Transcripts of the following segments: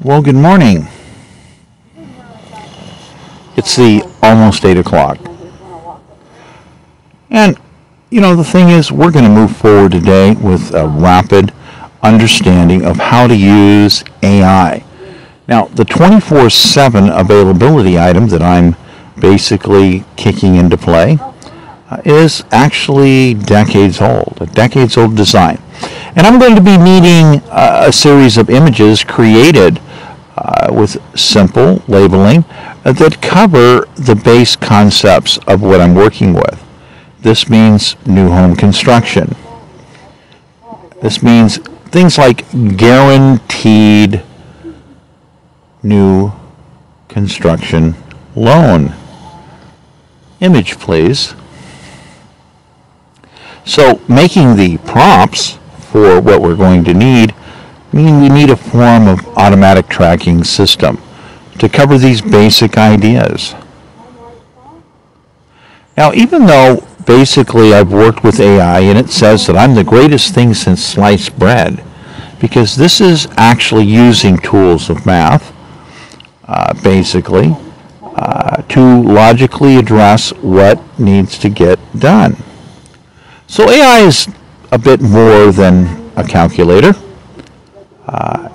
Well, good morning. It's the almost 8 o'clock. And, the thing is, we're going to move forward today with a rapid understanding of how to use AI. Now, the 24/7 availability item that I'm basically kicking into play is actually decades old, a decades-old design. And I'm going to be needing a series of images created with simple labeling that cover the base concepts of what I'm working with. This means new home construction. This means things like guaranteed new construction loan. Image, please. So making the prompts for what we're going to need mean we need a form of automatic tracking system to cover these basic ideas. Now, even though basically I've worked with AI and it says that I'm the greatest thing since sliced bread, because this is actually using tools of math, basically, to logically address what needs to get done. So AI is a bit more than a calculator,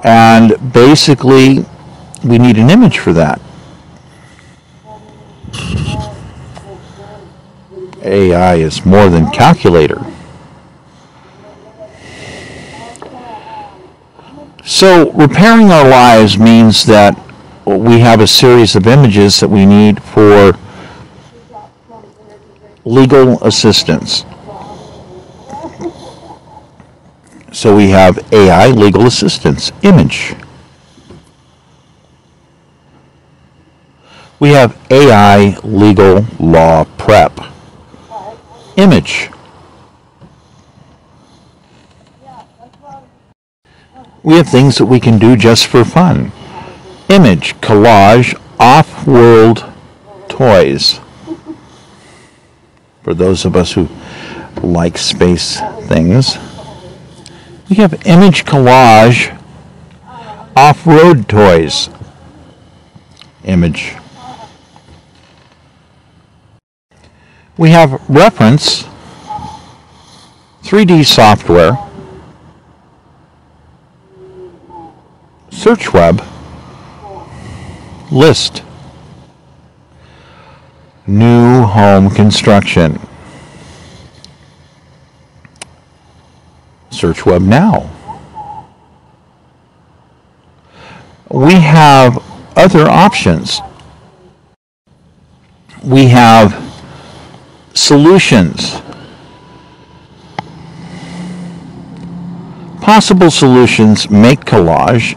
and basically we need an image for that. AI is more than calculator. So repairing our lives means that we have a series of images that we need for legal assistance. So we have AI legal assistance image. We have AI legal law prep image. We have things that we can do just for fun. Image, collage, off-world toys. For those of us who like space things. We have image collage, off-road toys. Image. We have reference, 3D software, search web, list, new home construction, search web now. We have other options. We have solutions. Possible solutions, make collage,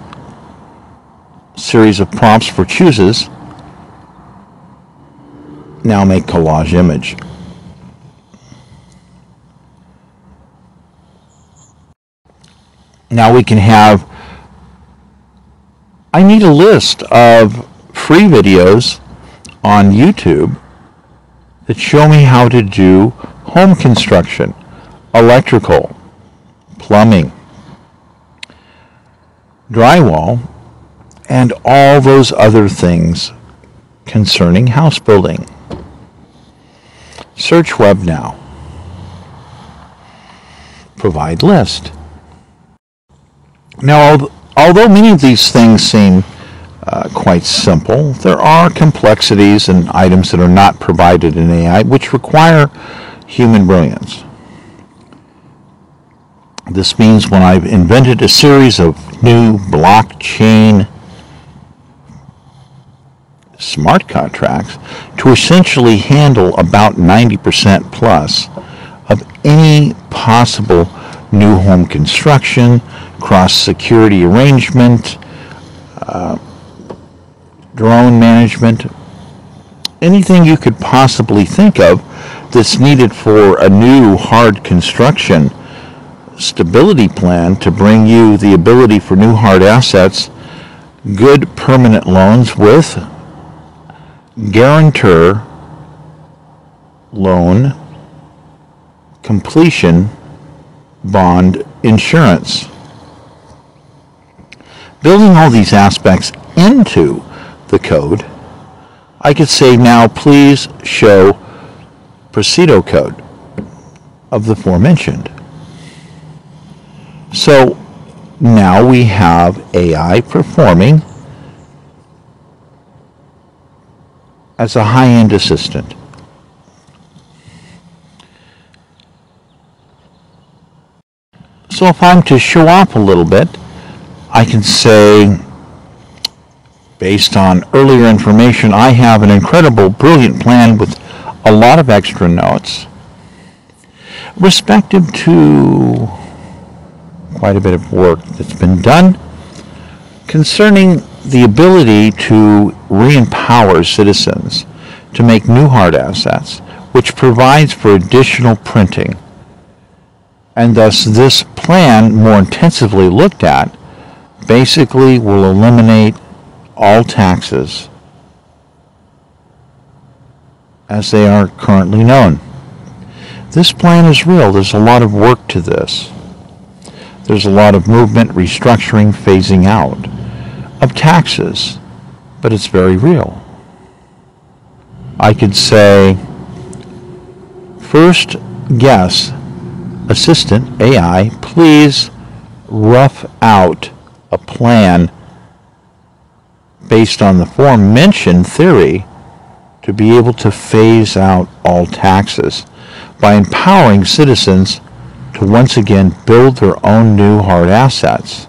series of prompts for chooses. Now make collage image. Now we can have, I need a list of free videos on YouTube that show me how to do home construction, electrical, plumbing, drywall, and all those other things concerning house building. Search web now. Provide list. Now, although many of these things seem quite simple, there are complexities and items that are not provided in AI which require human brilliance. This means when I've invented a series of new blockchain smart contracts to essentially handle about 90% plus of any possible new home construction, cross-security arrangement, drone management, anything you could possibly think of that's needed for a new hard construction stability plan to bring you the ability for new hard assets, good permanent loans with guarantor loan completion bond insurance. building all these aspects into the code, I could say, now please show pseudocode of the aforementioned. So now we have AI performing as a high-end assistant. So if I'm to show off a little bit, I can say, based on earlier information, I have an incredible, brilliant plan with a lot of extra notes, respective to quite a bit of work that's been done concerning the ability to re-empower citizens to make new hard assets, which provides for additional printing. And thus this plan, more intensively looked at, basically will eliminate all taxes as they are currently known. This plan is real. There's a lot of work to this. There's a lot of movement, restructuring, phasing out of taxes, but it's very real. I could say, first guess, assistant, AI, please rough out a plan based on the aforementioned theory to be able to phase out all taxes by empowering citizens to once again build their own new hard assets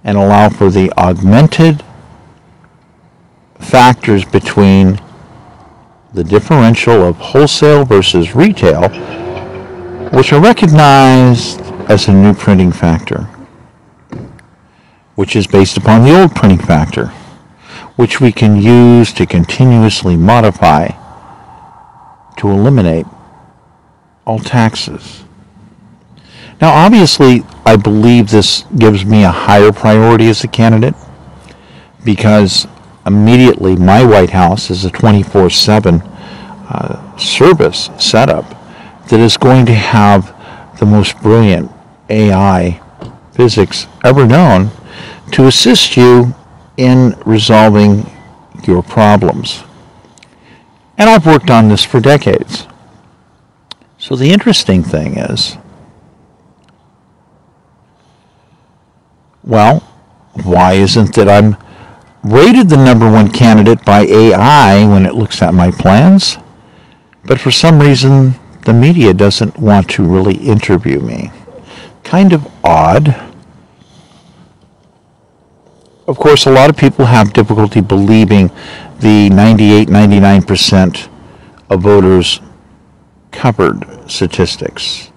and allow for the augmented factors between the differential of wholesale versus retail, which are recognized as a new printing factor, which is based upon the old printing factor, which we can use to continuously modify to eliminate all taxes. Now, obviously, I believe this gives me a higher priority as a candidate because immediately my White House is a 24/7 service setup that is going to have the most brilliant AI physics ever known to assist you in resolving your problems. And I've worked on this for decades. So the interesting thing is, well, why isn't that I'm rated the #1 candidate by AI when it looks at my plans, but for some reason the media doesn't want to really interview me? Kind of odd. Of course, a lot of people have difficulty believing the 98-99% of voters covered statistics.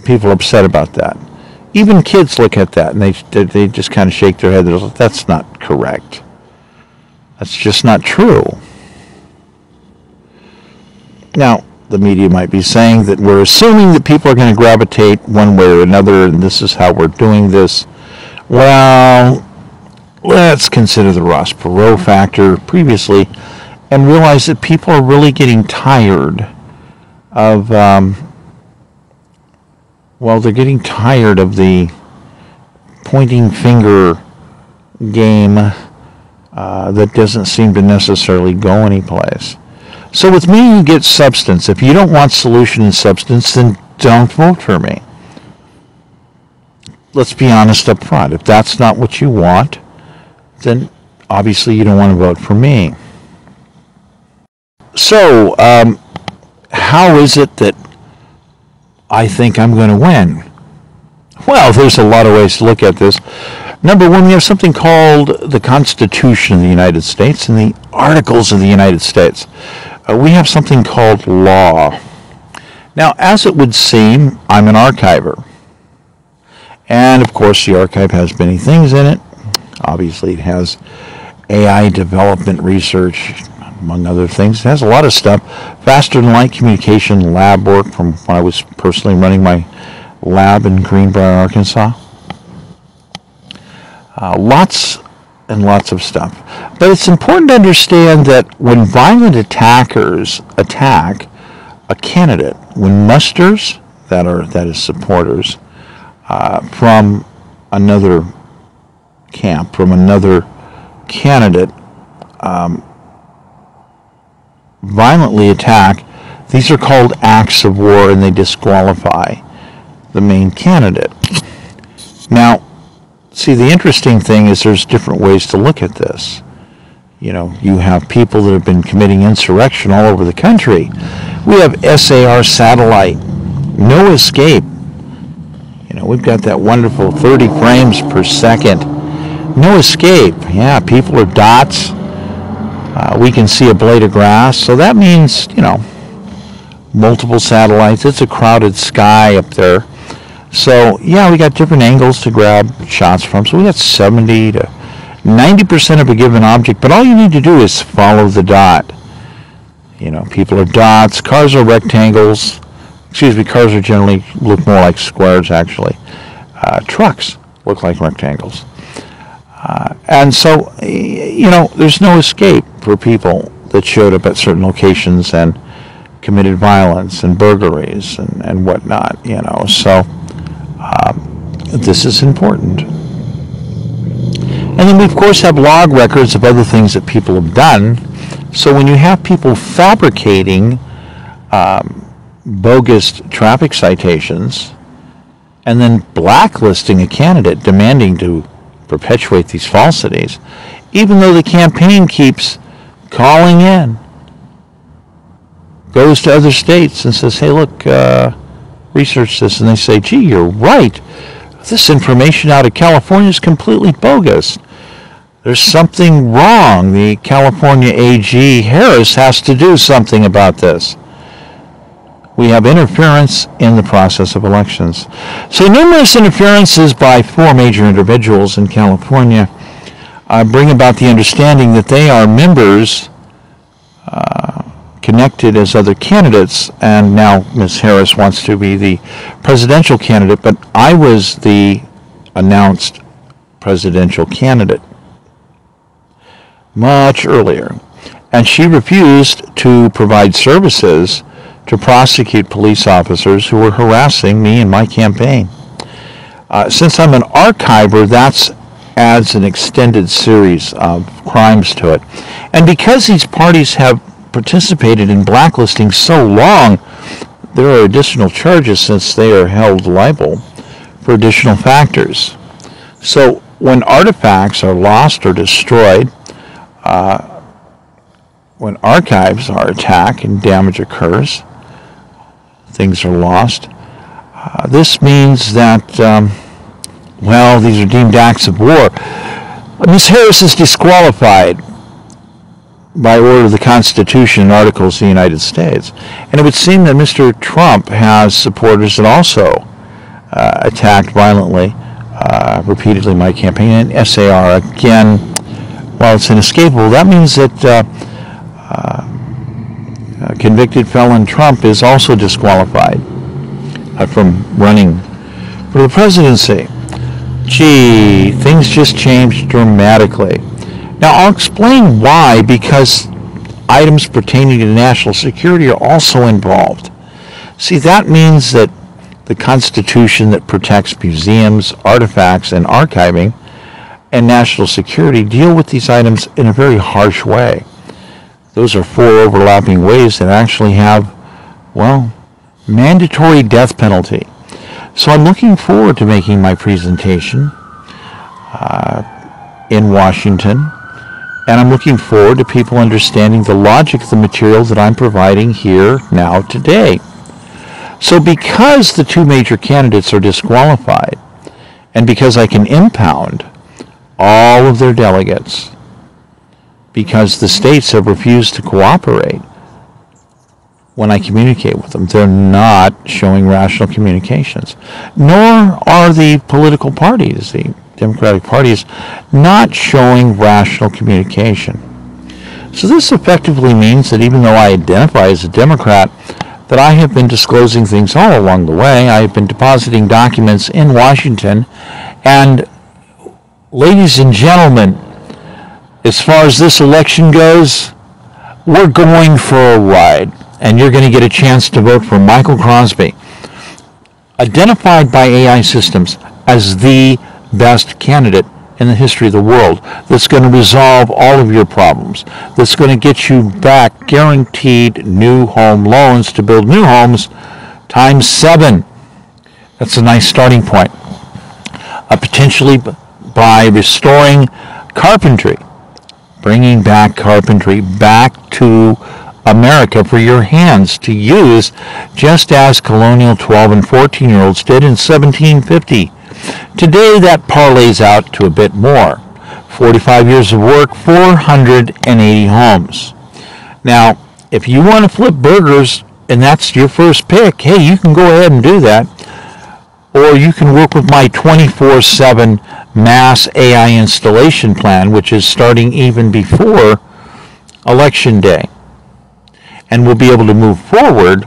People are upset about that. Even kids look at that and they just kind of shake their head. They're like, that's not correct. That's just not true. Now, the media might be saying that we're assuming that people are going to gravitate one way or another, and this is how we're doing this. Well, let's consider the Ross Perot factor previously and realize that people are really getting tired of, they're getting tired of the pointing finger game that doesn't seem to necessarily go anyplace. So with me, you get substance. If you don't want solution and substance, then don't vote for me. Let's be honest up front. If that's not what you want, then obviously you don't want to vote for me. So, how is it that I think I'm going to win? Well, there's a lot of ways to look at this. Number one, we have something called the Constitution of the United States and the Articles of the United States. We have something called law. Now, as it would seem, I'm an archiver. And, of course, the archive has many things in it. Obviously, it has AI development research, among other things. It has a lot of stuff. Faster than light communication lab work from when I was personally running my lab in Greenbrier, Arkansas. Lots and lots of stuff. But it's important to understand that when violent attackers attack a candidate, when musters, that is supporters, from another camp, from another candidate, violently attack, these are called acts of war, and they disqualify the main candidate. Now, see, the interesting thing is there's different ways to look at this. You know, you have people that have been committing insurrection all over the country. We have SAR satellite, no escape. You know, we've got that wonderful 30 frames per second. No escape. Yeah, people are dots. We can see a blade of grass. So that means, you know, multiple satellites. It's a crowded sky up there. So, yeah, we got different angles to grab shots from. So we got 70 to 90% of a given object. But all you need to do is follow the dot. You know, people are dots. Cars are rectangles. Excuse me, cars are generally look more like squares, actually. Trucks look like rectangles. And so, you know, there's no escape for people that showed up at certain locations and committed violence and burglaries and whatnot, you know. So this is important. And then we, of course, have log records of other things that people have done. So when you have people fabricating bogus traffic citations and then blacklisting a candidate demanding to perpetuate these falsities, even though the campaign keeps calling in, goes to other states and says, hey, look, research this, and they say, gee, you're right. This information out of California is completely bogus. There's something wrong. The California AG Harris has to do something about this. We have interference in the process of elections. So numerous interferences by 4 major individuals in California bring about the understanding that they are members connected as other candidates, and now Ms. Harris wants to be the presidential candidate, but I was the announced presidential candidate much earlier, and she refused to provide services to prosecute police officers who were harassing me in my campaign. Since I'm an archiver, that adds an extended series of crimes to it. And because these parties have participated in blacklisting so long, there are additional charges since they are held liable for additional factors. So when artifacts are lost or destroyed, when archives are attacked and damage occurs, things are lost. This means that, well, these are deemed acts of war. Ms. Harris is disqualified by order of the Constitution and Articles of the United States. And it would seem that Mr. Trump has supporters that also attacked violently, repeatedly my campaign. And SAR, again, while it's inescapable, that means that convicted felon Trump is also disqualified from running for the presidency. Gee, things just changed dramatically. Now, I'll explain why, because items pertaining to national security are also involved. See, that means that the Constitution that protects museums, artifacts, and archiving and national security deal with these items in a very harsh way. Those are 4 overlapping ways that actually have, well, mandatory death penalty. So I'm looking forward to making my presentation in Washington, and I'm looking forward to people understanding the logic of the material that I'm providing here now today. So because the 2 major candidates are disqualified, and because I can impound all of their delegates, because the states have refused to cooperate when I communicate with them. They're not showing rational communications. Nor are the political parties, the Democratic Party is not showing rational communication. So this effectively means that even though I identify as a Democrat, that I have been disclosing things all along the way. I have been depositing documents in Washington. And ladies and gentlemen, as far as this election goes, we're going for a ride. And you're going to get a chance to vote for Michael Crosby, identified by AI systems as the best candidate in the history of the world that's going to resolve all of your problems, that's going to get you back guaranteed new home loans to build new homes times 7. That's a nice starting point. Potentially by restoring carpentry, bringing back carpentry back to America for your hands to use, just as colonial 12 and 14-year-olds did in 1750. Today that parlays out to a bit more. 45 years of work, 480 homes. Now, if you want to flip burgers and that's your first pick, hey, you can go ahead and do that. Or you can work with my 24/7 mass AI installation plan, which is starting even before Election Day. And we'll be able to move forward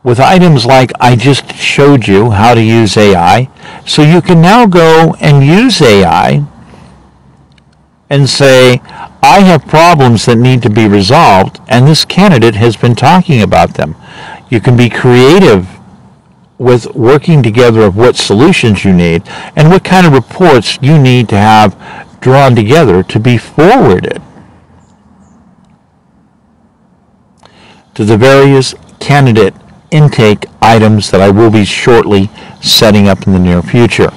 with items like I just showed you how to use AI. So you can now go and use AI and say, I have problems that need to be resolved, and this candidate has been talking about them. You can be creative with working together of what solutions you need and what kind of reports you need to have drawn together to be forwarded to the various candidate intake items that I will be shortly setting up in the near future.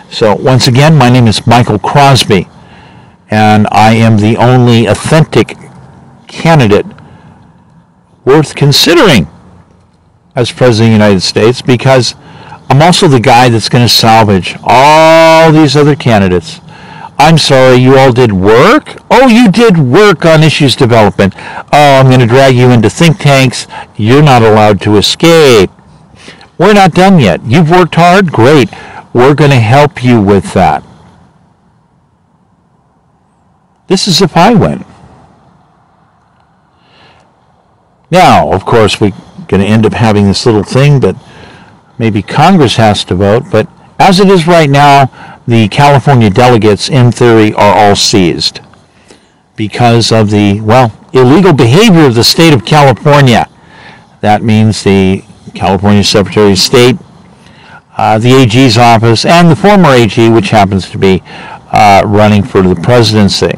So once again, my name is Michael Crosby, and I am the only authentic candidate worth considering as President of the United States, because I'm also the guy that's going to salvage all these other candidates. I'm sorry, you all did work? Oh, you did work on issues development. Oh, I'm going to drag you into think tanks. You're not allowed to escape. We're not done yet. You've worked hard? Great. We're going to help you with that. This is if I win. Now, of course, we're going to end up having this little thing, but maybe Congress has to vote. But as it is right now, the California delegates, in theory, are all seized because of the, well, illegal behavior of the state of California. That means the California Secretary of State, the AG's office, and the former AG, which happens to be running for the presidency.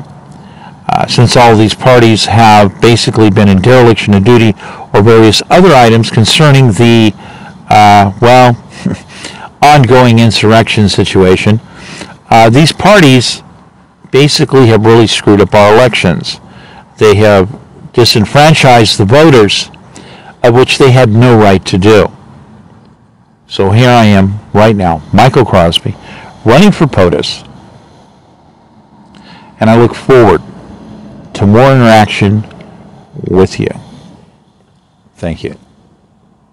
Since all of these parties have basically been in dereliction of duty or various other items concerning the, well, ongoing insurrection situation, these parties basically have really screwed up our elections. They have disenfranchised the voters, of which they had no right to do. So here I am right now, Michael Crosby, running for Potus, and I look forward to more interaction with you. Thank you.